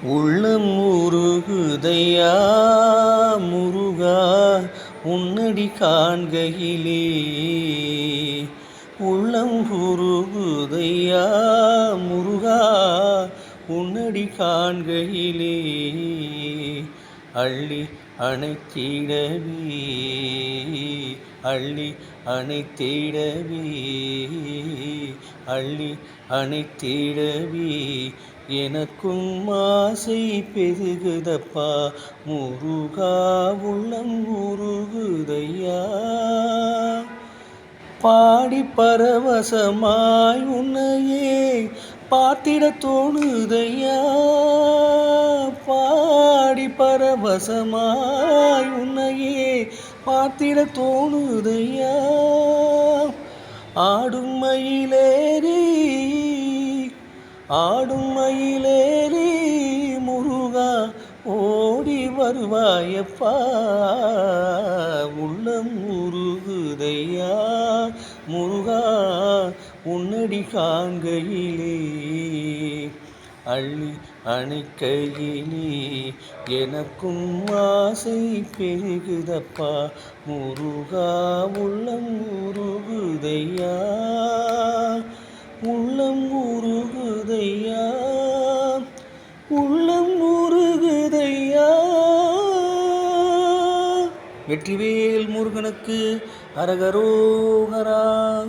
உள்ளம் உருகுதையா முருகா உன்னடி காண்கையிலே. உள்ளம் உருகுதையா முருகா உன்னடி காண்கையிலே. அள்ளி அணைத்திடவே அள்ளி அணைத்திடவே அள்ளி அணைத்திடவே எனக்கும் ஆசை பெருகுதப்பா முருகா. உள்ளம் உருகுதையா பாடி பரவசமாய் உன்னையே பார்த்திட தோணுதையா. பாடி பரவசமாய் உன்னையே பார்த்திட தோணுதையா. ஆடும் மயிலேறி ஆடும் மயிலேறி முருகா ஓடி வருவாயப்பா. உள்ளம் உருகுதையா முருகா உன்னடி காண்கையிலே. அள்ளி அணைக்கையிலே எனக்கும் ஆசை பெருகுதப்பா முருகா. உள்ளம் உருகுதையா உள்ளம் உருகுதையா உள்ளம் உருகுதையா. வெற்றிவேல் முருகனுக்கு அரகரோகரா.